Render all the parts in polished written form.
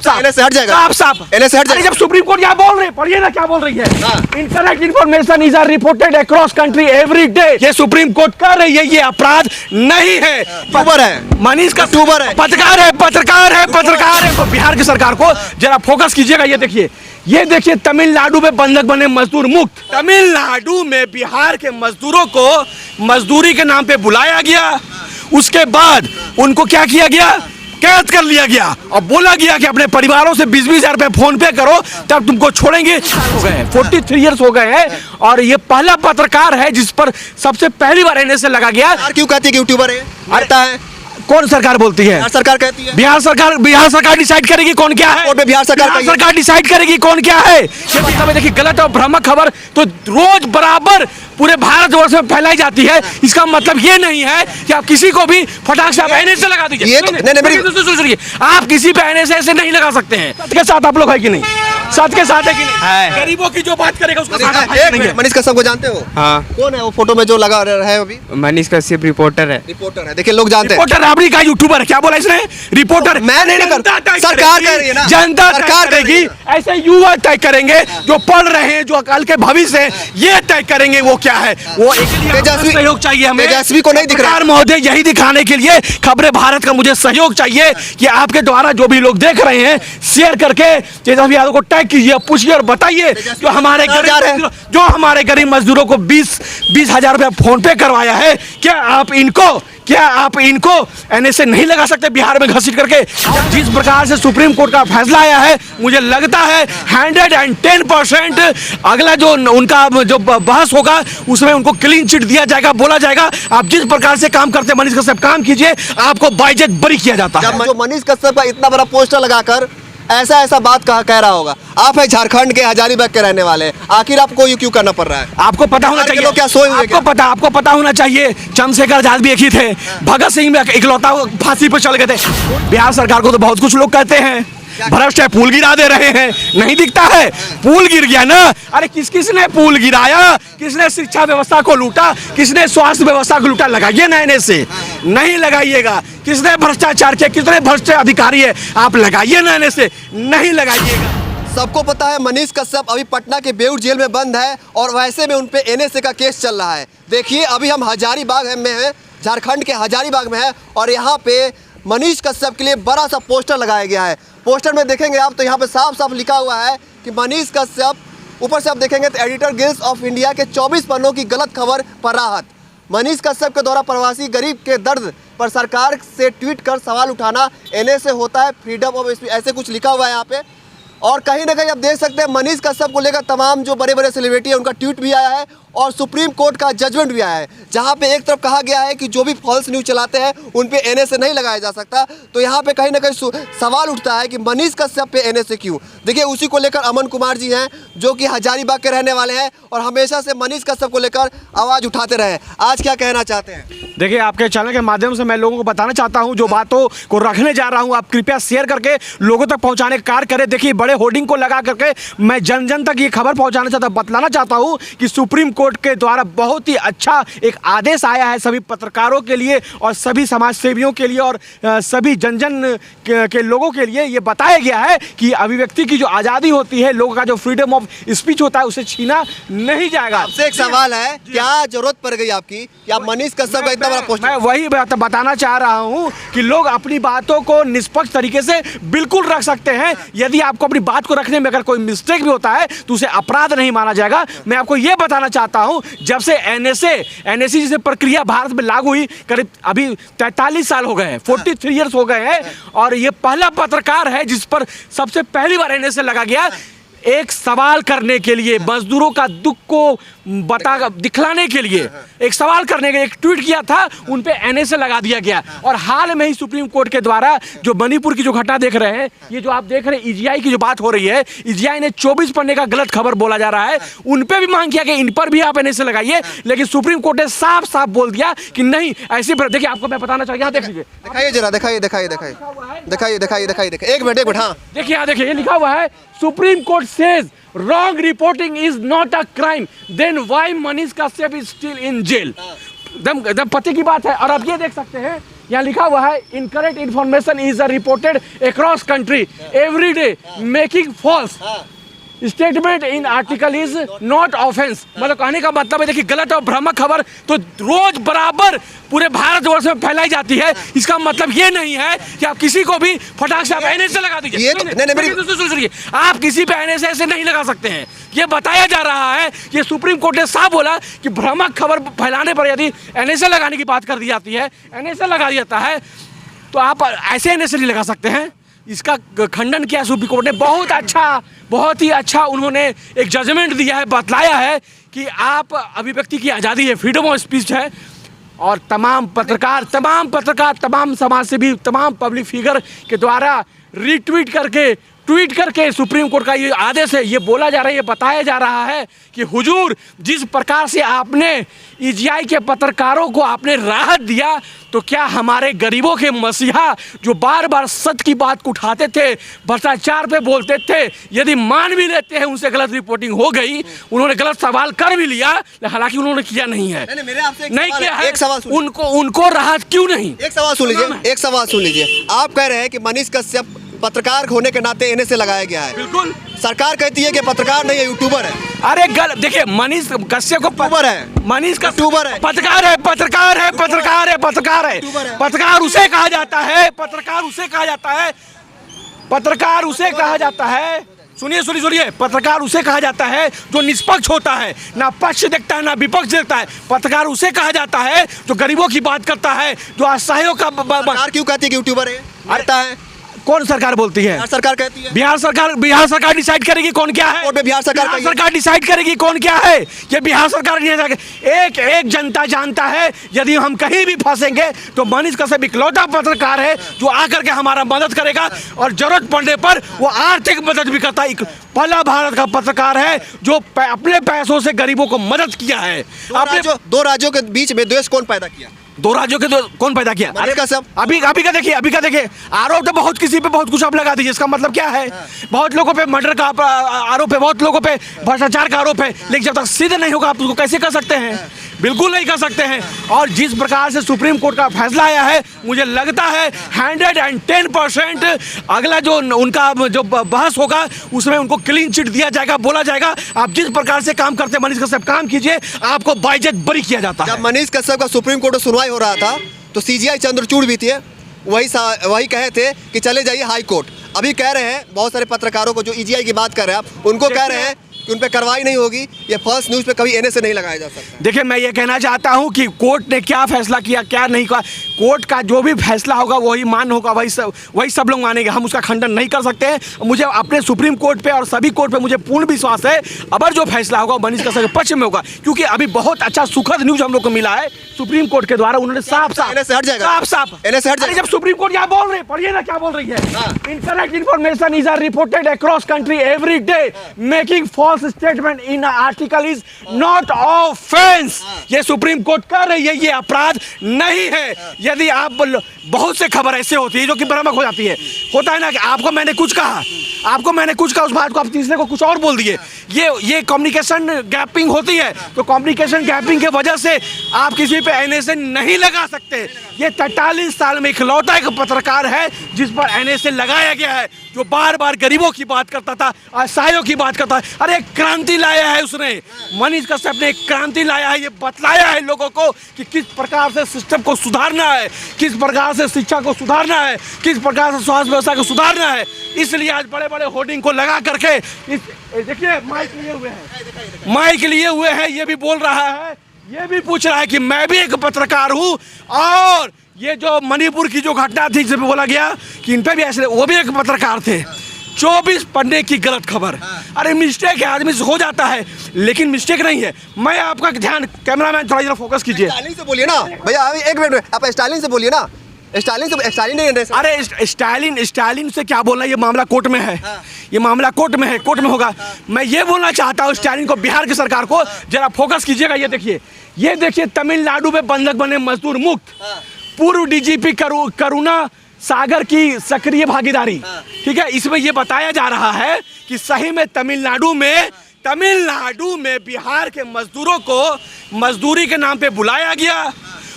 साफ एनए से हट जाएगा, साफ साफ एनए से हट जाएगा। जब सुप्रीम कोर्ट यहाँ बोल रहे, पढ़िए ना क्या बोल रही है। Incorrect information is are reported across country every day. ये सुप्रीम कोर्ट कर रही है, ये अपराध नहीं है। यूट्यूबर है, मनीष का यूट्यूबर है, पत्रकार है, पत्रकार है, पत्रकार है। तो बिहार की सरकार को जरा फोकस कीजिएगा। ये देखिए तमिलनाडु में बंधक बने मजदूर मुक्त। तमिलनाडु में बिहार के मजदूरों को मजदूरी के नाम पे बुलाया गया, उसके बाद उनको क्या किया गया, कैद कर लिया गया और बोला गया कि अपने परिवारों से 20-20 हजार रुपए फोन पे करो तब तुमको छोड़ेंगे। हो गए 43 इयर्स हो गए हैं और ये पहला पत्रकार है जिस पर सबसे पहली बार एनएसए लगा गया। क्यों कहती है कि यूट्यूबर है? आता है, कौन सरकार बोलती है? बिहार सरकार कहती है। बिहार सरकार डिसाइड करेगी कौन क्या है। कोर्ट में बिहार सरकार डिसाइड करेगी कौन क्या है। ये देखिए गलत और भ्रामक खबर तो रोज बराबर पूरे भारतवर्ष में फैलाई जाती है। इसका मतलब ये नहीं है कि आप किसी को भी फटाक से एनएसए लगा दीजिए। सुनिए, आप किसी पे एनएसए ऐसे नहीं लगा सकते हैं। सच के साथ आप लोग है कि नहीं? सच के साथ है कि नहीं? गरीबों की जो बात करेगा उसका साथ नहीं है। मनीष कश्यप को जानते हो? हाँ। कौन है वो फोटो में जो लगा है अभी? मनीष कश्यप रिपोर्टर है। रिपोर्टर है, देखिए लोग जानते हैं। रिपोर्टर आपने कहा यूट्यूबर है, क्या बोला इसने? रिपोर्टर। मैं नहीं कर, सरकार कह रही है ना, जनता सरकार करेगी। ऐसे युवा तय करेंगे जो पढ़ रहे हैं, जो कल के भविष्य है, ये तय करेंगे वो क्या है। वो तेजस्वी सहयोग चाहिए हमें। तेजस्वी को नहीं दिख रहा महोदय, यही दिखाने के लिए खबरें भारत का मुझे सहयोग चाहिए कि आपके द्वारा जो भी लोग देख रहे हैं शेयर करके तेजस्वी यादव को टैग कीजिए, पूछिए और बताइए जो हमारे गरीब मजदूरों को 20-20 हजार रुपया फोन पे करवाया है, क्या आप इनको एनएसए नहीं लगा सकते बिहार में घसीट करके? जिस प्रकार से सुप्रीम कोर्ट का फैसला आया है मुझे लगता है 110% अगला जो उनका जो बहस होगा उसमें उनको क्लीन चिट दिया जाएगा, बोला जाएगा आप जिस प्रकार से काम करते हैं मनीष कश्यप काम कीजिए, आपको बाइज्जत बरी किया जाता है। जो मनीष कश्यप का इतना बड़ा पोस्टर लगाकर ऐसा बात कह रहा होगा। आप है झारखंड के हजारीबाग के रहने वाले, आखिर आपको ये क्यों करना पड़ रहा है? आपको पता होना चाहिए। क्या सोए हुए? आपको पता होना चाहिए चंद्रशेखर आजाद भी एक ही थे, भगत सिंह भी इकलौता फांसी पर चल गए थे। बिहार सरकार को तो बहुत कुछ लोग कहते हैं भ्रष्ट है, पुल गिरा दे रहे हैं, नहीं दिखता है पुल गिर गया ना। अरे किसने पुल गिराया, किसने शिक्षा व्यवस्था को लूटा, किसने स्वास्थ्य व्यवस्था को लूटा? लगाइए ना एनएसए, नहीं लगाइएगा। किसने भ्रष्टाचार किया, कितने भ्रष्ट अधिकारी है, आप लगाइए ना एनएसए, नहीं लगाइएगा। सबको पता है मनीष कश्यप अभी पटना के बेऊर जेल में बंद है और वैसे में उन पे एनएसए का केस चल रहा है। देखिए अभी हम हजारीबाग में हैं, झारखंड के हजारीबाग में है और यहाँ पे मनीष कश्यप के लिए बड़ा सा पोस्टर लगाया गया है। पोस्टर में देखेंगे आप तो यहाँ पे साफ साफ लिखा हुआ है कि मनीष कश्यप, ऊपर से आप देखेंगे तो एडिटर गिल्ड ऑफ इंडिया के 24 पन्नों की गलत खबर पर राहत। मनीष कश्यप के द्वारा प्रवासी गरीब के दर्द पर सरकार से ट्वीट कर सवाल उठाना एनएसए होता है, फ्रीडम ऑफ स्पीच, ऐसे कुछ लिखा हुआ है यहाँ पे। और कहीं ना कहीं आप देख सकते हैं मनीष कश्यप को लेकर तमाम जो बड़े बड़े सेलिब्रिटी है उनका ट्वीट भी आया है और सुप्रीम कोर्ट का जजमेंट भी आया है, जहां पे एक तरफ कहा गया है कि जो भी फॉल्स न्यूज़ चलाते हैं उन पे एनएसए नहीं लगाया जा सकता। तो यहाँ पे कहीं ना कहीं सवाल उठता है कि मनीष कश्यप पे एनएसए क्यों? देखिए उसी को लेकर अमन कुमार जी हैं जो कि हजारीबाग के रहने वाले हैं और हमेशा से मनीष कश्यप को लेकर आवाज़ उठाते रहे। आज क्या कहना चाहते हैं? देखिए आपके चैनल के माध्यम से मैं लोगों को बताना चाहता हूं, जो बातों को रखने जा रहा हूं आप कृपया शेयर करके लोगों तक पहुंचाने का कार्य करें। देखिए बड़े होर्डिंग को लगा करके मैं जन जन तक ये खबर पहुंचाना चाहता, बतलाना चाहता हूं कि सुप्रीम कोर्ट के द्वारा बहुत ही अच्छा एक आदेश आया है सभी पत्रकारों के लिए और सभी समाज सेवियों के लिए और सभी जन जन के लोगों के लिए। ये बताया गया है कि अभिव्यक्ति की जो आज़ादी होती है, लोगों का जो फ्रीडम ऑफ स्पीच होता है, उसे छीना नहीं जाएगा। आपसे एक सवाल है, क्या जरूरत पड़ गई आपकी कि आप मनीष कश्यप का इतना बड़ा पोस्टर? मैं वही बताना चाह रहा हूं कि लोग अपनी बातों को निष्पक्ष तरीके से बिल्कुल रख सकते हैं। यदि आपको अपनी बात को रखने में अगर कोई मिस्टेक भी होता है तो उसे अपराध नहीं माना जाएगा। मैं आपको यह बताना चाहता हूं जब से एनएसए जैसे प्रक्रिया भारत में लागू हुई करीब अभी 43 साल हो गए हैं, 43 इयर्स हो गए हैं और ये पहला पत्रकार है जिस पर सबसे पहली बार एनएसए लगा गया। एक सवाल करने के लिए, मजदूरों का दुख को दिखलाने के लिए एक सवाल करने के एक ट्वीट किया था, उन पे एनएसए लगा दिया गया। और हाल में ही सुप्रीम कोर्ट के द्वारा जो मणिपुर की जो घटना देख रहे हैं, ये जो आप देख रहे हैं ईजीआई की जो बात हो रही है, ईजीआई ने 24 पन्ने का गलत खबर बोला जा रहा है, उन पे भी मांग किया कि इन पर भी आप एनएसए लगाइए, लेकिन सुप्रीम कोर्ट ने साफ साफ बोल दिया कि नहीं ऐसी। देखिए आपको मैं बताना चाहिए, देख लीजिए, दिखाइए जरा, दिखाइए, एक मिनट। हाँ देखिए, यहाँ देखिए, ये लिखा हुआ है supreme court says wrong reporting is not a crime, then why Manish Kashyap is still in jail? दम पते की बात है। और अब ये देख सकते हैं यहाँ लिखा हुआ है incorrect information is reported across country every day making false statement in article is not offence. मतलब कहने का मतलब है देखिए गलत और भ्रामक खबर तो रोज बराबर पूरे भारतवर्ष में फैलाई जाती है। इसका मतलब ये नहीं है कि आप किसी को भी फटाक से आप एनएसए लगा दीजिए। ये तो नहीं, सुनिए, आप किसी पे एनएसए ऐसे नहीं लगा सकते हैं। ये बताया जा रहा है, ये सुप्रीम कोर्ट ने साफ बोला कि भ्रामक खबर फैलाने पर यदि एनएसए लगाने की बात कर दी जाती है, एनएसए लगा दिया जाता है, तो आप ऐसे एनएसए नहीं लगा सकते हैं। इसका खंडन किया सुप्रीम कोर्ट ने। बहुत ही अच्छा उन्होंने एक जजमेंट दिया है, बतलाया है कि आप अभिव्यक्ति की आज़ादी है, फ्रीडम ऑफ स्पीच है, और तमाम पत्रकार, तमाम समाजसेवी, तमाम पब्लिक फिगर के द्वारा ट्वीट करके सुप्रीम कोर्ट का ये आदेश है, ये बोला जा रहा है, ये बताया जा रहा है कि हुजूर जिस प्रकार से आपने ईजीआई के पत्रकारों को आपने राहत दिया, तो क्या हमारे गरीबों के मसीहा जो बार बार सच की बात को उठाते थे, भ्रष्टाचार पे बोलते थे, यदि मान भी लेते हैं उनसे गलत रिपोर्टिंग हो गई, उन्होंने गलत सवाल कर भी लिया, हालांकि उन्होंने किया नहीं है, नहीं किया है, उनको राहत क्यों नहीं? एक सवाल सुन लीजिए। आप कह रहे हैं कि मनीष कश्यप पत्रकार होने के नाते एनएसए लगाया गया है। बिल्कुल। सरकार कहती है कि पत्रकार नहीं है, यूट्यूबर है। अरे देखिए मनीष कश्यप को यूट्यूबर है, मनीष का यूट्यूबर है, पत्रकार है। पत्रकार उसे कहा जाता है, सुनिए, पत्रकार उसे कहा जाता है जो निष्पक्ष होता है, ना पक्ष देखता है ना विपक्ष देखता है। पत्रकार उसे कहा जाता है जो गरीबों की बात करता है, जो असहायों का सरकार क्यों कहती है कि यूट्यूबर है? आता है कौन सरकार बोलती है? सरकार कहती है। बिहार सरकार डिसाइड करेगी कौन क्या है। बिहार सरकार डिसाइड करेगी कौन क्या है, ये बिहार सरकार एक जनता जानता है। यदि हम कहीं भी फंसेंगे तो मनीष कश्यप इकलौता पत्रकार है जो आकर के हमारा मदद करेगा, और जरूरत पड़ने पर वो आर्थिक मदद भी करता है। पहला भारत का पत्रकार है जो अपने पैसों से गरीबों को मदद किया है। दो राज्यों के बीच में द्वेष कौन पैदा किया? दो राज्यों के कौन पैदा किया? अरे कसम। अभी का देखिए आरोप तो बहुत किसी पे बहुत कुछ आप लगा दीजिए, इसका मतलब क्या है? बहुत लोगों पे मर्डर का आरोप है, बहुत लोगों पे भ्रष्टाचार का आरोप है, लेकिन जब तक सिद्ध नहीं होगा आप उसको कैसे कर सकते हैं? बिल्कुल नहीं कर सकते हैं। और जिस प्रकार से सुप्रीम कोर्ट का फैसला आया है, मुझे लगता है 110% अगला जो उनका जो बहस होगा उसमें उनको क्लीन चिट दिया जाएगा, बोला जाएगा आप जिस प्रकार से काम करते हैं मनीष कश्यप काम कीजिए, आपको बाइज्जत बरी किया जाता है। जब मनीष कश्यप का सुप्रीम कोर्ट में सुनवाई हो रहा था तो सीजीआई चंद्रचूड़ भी थे, वही कहे थे कि चले जाइए हाई कोर्ट। अभी कह रहे हैं बहुत सारे पत्रकारों को जो ईजीआई की बात कर रहे हैं आप, उनको कह रहे हैं कि उन पे कार्रवाई नहीं होगी, ये फर्स्ट न्यूज़ पे कभी एनएसए नहीं लगाया जा सकता। देखिए मैं ये कहना चाहता हूँ कि कोर्ट ने क्या फैसला किया क्या नहीं किया, कोर्ट का जो भी फैसला होगा वही मान्य होगा, वही सब लोग मानेंगे, हम उसका खंडन नहीं कर सकते हैं। मुझे अपने सुप्रीम कोर्ट पे और सभी कोर्ट पे मुझे पूर्ण विश्वास है, अगर जो फैसला होगा मनीष कश्यप के पक्ष में होगा, क्योंकि अभी बहुत अच्छा सुखद न्यूज हम लोग को मिला है सुप्रीम कोर्ट के द्वारा। उन्होंने साफ जब सुप्रीम कोर्ट यहाँ बोल रहे, पढ़िए ना क्या बोल रही है, incorrect information is reported across country every day making false statement in article is not offence. ये सुप्रीम कोर्ट कर रही है, ये अपराध नहीं है। यदि आप बहुत से खबर ऐसे होती है जो कि भ्रामक हो जाती है, होता है ना कि आपको मैंने कुछ कहा उस बात को आप तीसरे को कुछ और बोल दिए, ये कम्युनिकेशन गैपिंग होती है। तो कम्युनिकेशन गैपिंग की वजह से आप किसी पे एनएसए नहीं लगा सकते। ये 43 साल में इकलौता एक पत्रकार है जिस पर एनएसए लगाया गया है, जो बार बार गरीबों की बात करता था, असहायों की बात करता है। अरे एक क्रांति लाया है उसने, मनीष कश्यप ने एक क्रांति लाया है, ये बतलाया है लोगों को कि किस प्रकार से सिस्टम को सुधारना है, किस प्रकार से शिक्षा को सुधारना है, किस प्रकार से स्वास्थ्य व्यवस्था को सुधारना है। इसलिए आज बड़े बड़े होर्डिंग को लगा करके देखिए माइक लिए हुए हैं, ये भी बोल रहा है, ये भी पूछ रहा है कि मैं भी एक पत्रकार हूँ, और ये जो मणिपुर की जो घटना थी जिसमें बोला गया कि इन पे भी ऐसे, वो भी एक पत्रकार थे। 24 पन्ने की गलत खबर, अरे मिस्टेक है, आदमी से हो जाता है, लेकिन मिस्टेक नहीं है। मैं आपका ध्यान, कैमरामैन थोड़ा जरा फोकस कीजिए। स्टालिन से बोलिए ना भैया, एक मिनट, आप स्टालिन से बोलिए ना। स्टालिन नहीं, अरे स्टालिन से क्या बोलना, ये मामला कोर्ट में है, ये मामला कोर्ट में है, कोर्ट में होगा। मैं ये बोलना चाहता हूँ स्टालिन को, बिहार की सरकार को, जरा फोकस कीजिएगा। ये देखिए तमिलनाडु में बंधक बने मजदूर मुक्त, पूर्व डीजीपी करुणा सागर की सक्रिय भागीदारी, ठीक है। इसमें यह बताया जा रहा है कि सही में तमिलनाडु में बिहार के मजदूरों को मजदूरी के नाम पे बुलाया गया,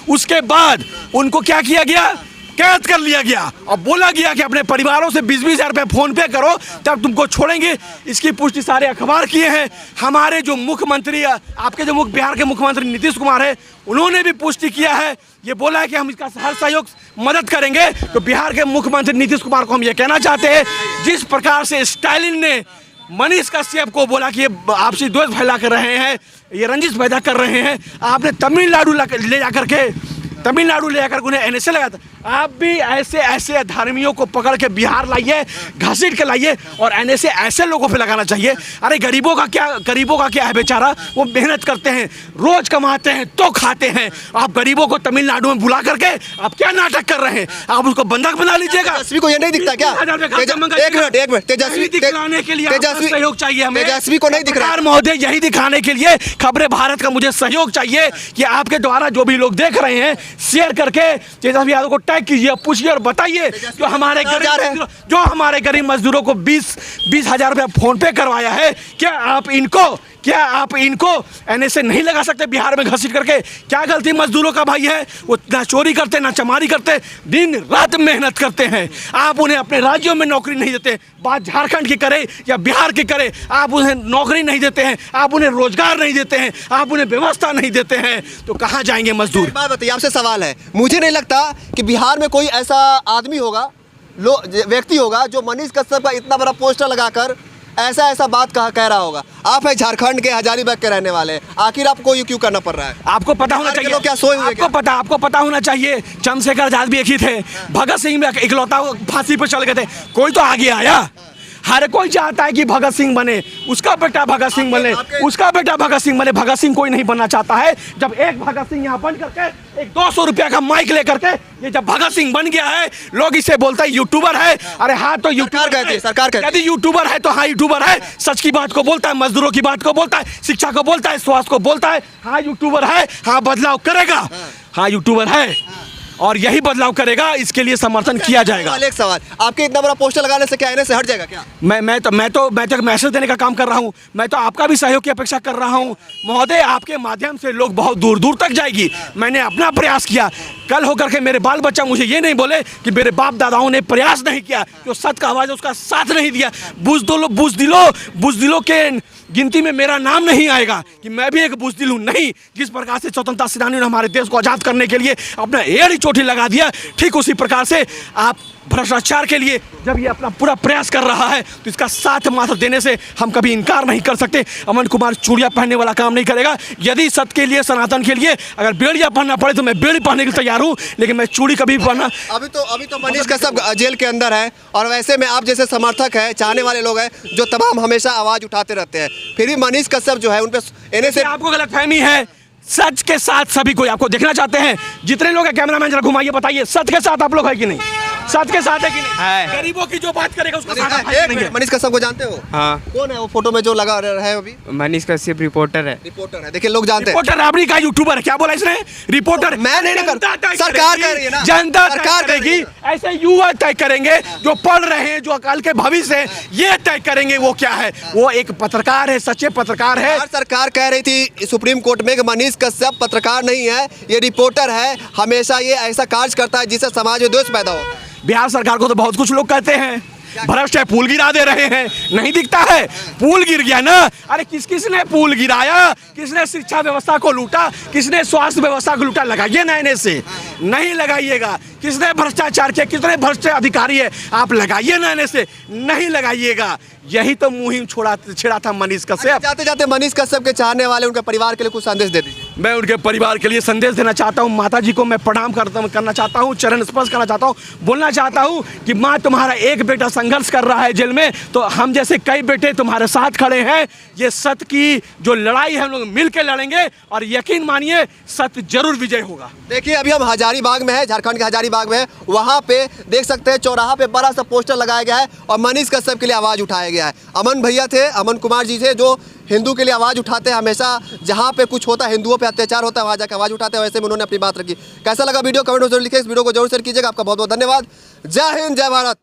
उसके बाद उनको क्या किया गया, कैद कर लिया गया और बोला गया कि अपने परिवारों से 20-20 हज़ार रुपये फोन पे करो तब तुमको छोड़ेंगे। इसकी पुष्टि सारे अखबार किए हैं। हमारे जो मुख्यमंत्री, आपके जो बिहार के मुख्यमंत्री नीतीश कुमार है, उन्होंने भी पुष्टि किया है। ये बोला है कि हम इसका हर सहयोग मदद करेंगे। तो बिहार के मुख्यमंत्री नीतीश कुमार को हम ये कहना चाहते हैं, जिस प्रकार से स्टालिन ने मनीष कश्यप को बोला कि ये आपसी द्वेष फैला कर रहे हैं, ये रंजिश पैदा कर रहे हैं, आपने तमिलनाडु ले जाकर उन्हें एनएसए लगाया था। आप भी ऐसे ऐसे धर्मियों को पकड़ के बिहार लाइए, घसीट के लाइए और एनएसए ऐसे लोगों पे लगाना चाहिए। अरे गरीबों का क्या है बेचारा, वो मेहनत करते हैं, रोज कमाते हैं तो खाते हैं। आप गरीबों को तमिलनाडु में बुला करके आप क्या नाटक कर रहे हैं? आप उसको बंधक बना लीजिएगा। तेजस्वी को ये नहीं दिखता क्या? एक मिनट तेजस्वी दिखाने के लिए सहयोग चाहिए हमें। तेजस्वी को नहीं दिख रहा महोदय, यही दिखाने के लिए खबरें भारत का मुझे सहयोग चाहिए कि आपके द्वारा जो भी लोग देख रहे हैं शेयर करके तेजस्वी यादव को टैग कीजिए, पूछिए और बताइए जो हमारे गरीब मजदूरों को 20 हज़ार रुपया फोन पे करवाया है, क्या आप इनको एनएसए नहीं लगा सकते बिहार में घसीट करके? क्या गलती मजदूरों का भाई है? वो ना चोरी करते ना चमारी करते, दिन रात मेहनत करते हैं। आप उन्हें अपने राज्यों में नौकरी नहीं देते। बात झारखंड की करे या बिहार की करे, आप उन्हें नौकरी नहीं देते हैं, आप उन्हें रोजगार नहीं देते हैं, आप उन्हें व्यवस्था नहीं देते हैं, तो कहाँ जाएंगे मजदूर? बात बताइए, आपसे सवाल है, मुझे नहीं लगता कि बिहार में कोई ऐसा आदमी होगा, व्यक्ति होगा जो मनीष कश्यप का इतना बड़ा पोस्टर लगाकर ऐसा बात कह रहा होगा। आप है झारखंड के हजारीबाग के रहने वाले, आखिर आपको ये क्यों करना पड़ रहा है? आपको पता होना चाहिए। लोग क्या सोए हुए? आपको पता होना चाहिए, चंद्रशेखर आजाद भी एक ही थे, भगत सिंह भी इकलौता फांसी पर चल गए थे, कोई तो आगे आया। हर कोई चाहता है कि भगत सिंह बने, उसका बेटा भगत सिंह बने, उसका बेटा भगत सिंह बने। भगत सिंह कोई नहीं बनना चाहता है। जब एक भगत सिंह यहाँ बन करके एक 200 रुपया का माइक लेकर के ये जब भगत सिंह बन गया है, लोग इसे बोलते हैं यूट्यूबर है। अरे हाँ, तो यूट्यूबर कहती है, सरकार कहती है। यदि यूट्यूबर है तो हाँ यूट्यूबर है, सच की बात को बोलता है, मजदूरों की बात को बोलता है, शिक्षा को बोलता है, स्वास्थ्य को बोलता है। हाँ यूट्यूबर है, हाँ बदलाव करेगा, हाँ यूट्यूबर है और यही बदलाव करेगा, इसके लिए समर्थन किया जाएगा। एक सवाल, आपके इतना बड़ा पोस्टर लगाने से क्या एनएसए हट जाएगा क्या? मैं तो मैसेज देने का काम कर रहा हूँ। मैं तो आपका भी सहयोग की अपेक्षा कर रहा हूँ महोदय। आपके माध्यम से लोग बहुत दूर दूर तक जाएगी। मैंने अपना प्रयास किया, कल होकर के मेरे बाल बच्चा मुझे ये नहीं बोले कि मेरे बाप दादाओं ने प्रयास नहीं किया, जो सत्य का आवाज है उसका साथ नहीं दिया। बुजदिलों के गिनती में मेरा नाम नहीं आएगा कि मैं भी एक बुजदिल हूँ। नहीं, जिस प्रकार से स्वतंत्रता सेनानियों ने हमारे देश को आज़ाद करने के लिए अपना एड़ी चोटी लगा दिया, ठीक उसी प्रकार से आप भ्रष्टाचार के लिए जब ये अपना पूरा प्रयास कर रहा है तो इसका साथ मात्र देने से हम कभी इनकार नहीं कर सकते। अमन कुमार चूड़िया पहनने वाला काम नहीं करेगा। यदि सत्य के लिए, सनातन के लिए अगर बेड़िया पहनना पड़े तो मैं बेड़ी पहनने के लिए तैयार हूँ, लेकिन मैं चूड़ी कभी पहनना। अभी तो मनीष कश्यप जेल के अंदर है और वैसे में आप जैसे समर्थक है, चाहने वाले लोग हैं जो तमाम हमेशा आवाज उठाते रहते हैं, फिर भी मनीष कश्यप जो है उन पे एनएसए। आपको गलतफहमी है, सच के साथ सभी कोई आपको देखना चाहते हैं। जितने लोग हैं कैमरामैन जरा घुमाइए, बताइए सच के साथ आप लोग है कि नहीं? सच के साथ है कि नहीं? गरीबों की जो बात करेगा उसका साथ नहीं है। मनीष कश्यप को जानते हो? हाँ। कौन है वो फोटो में जो लगा रहा है अभी? मनीष कश्यप रिपोर्टर है। रिपोर्टर है, देखिए लोग जानते हैं। रिपोर्टर आपने कहा यूट्यूबर है, क्या बोला इसने? रिपोर्टर मैं नहीं कर, सरकार कह रही है ना, जनता सरकार करेगी। ऐसे युवा तय करेंगे जो पढ़ रहे हैं, जो कल के भविष्य है, ये तय करेंगे वो क्या है। वो एक पत्रकार है, सच्चे पत्रकार है। सरकार कह रही थी सुप्रीम कोर्ट में कि मनीष कश्यप पत्रकार नहीं है, ये रिपोर्टर है, हमेशा ये ऐसा कार्य करता है जिससे समाज में द्वेष पैदा होता है। बिहार सरकार को तो बहुत कुछ लोग कहते हैं भ्रष्ट है, पुल गिरा दे रहे हैं, नहीं दिखता है? पुल गिर गया ना। अरे किसने पुल गिराया? किसने शिक्षा व्यवस्था को लूटा? किसने स्वास्थ्य व्यवस्था को लूटा? लगाइए ना एनएसए, नहीं लगाइएगा। किसने भ्रष्टाचार किया? कितने भ्रष्ट अधिकारी है? आप लगाइए ना एनएसए, नहीं लगाइएगा। यही तो मुहिम छेड़ा था मनीष कश्यप। जाते जाते मनीष कश्यप के चाहने वाले, उनके परिवार के लिए कुछ संदेश दे दीजिए। मैं उनके परिवार के लिए संदेश देना चाहता हूँ। माता जी को मैं प्रणाम करना चाहता हूँ, चरण स्पर्श करना चाहता हूँ, बोलना चाहता हूँ कि माँ, तुम्हारा एक बेटा संघर्ष कर रहा है जेल में, तो हम जैसे कई बेटे तुम्हारे साथ खड़े हैं। ये सत्य की जो लड़ाई है हम लोग मिल के लड़ेंगे और यकीन मानिए सत्य जरूर विजय होगा। देखिए अभी हम हजारीबाग में है, झारखंड के हजारीबाग में है। वहाँ पे देख सकते हैं चौराहा पे बड़ा सा पोस्टर लगाया गया है और मनीष कश्यप के लिए आवाज़ उठाया गया है। अमन भैया थे, अमन कुमार जी थे, जो हिंदू के लिए आवाज़ उठाते हैं। हमेशा जहाँ पे कुछ होता है, हिंदुओं पे अत्याचार होता है, वहाँ जाकर आवाज़ उठाते हैं। वैसे में उन्होंने अपनी बात रखी। कैसा लगा वीडियो? कमेंट में जरूर लिखिए। इस वीडियो को जरूर शेयर कीजिएगा। आपका बहुत बहुत धन्यवाद। जय हिंद, जय भारत।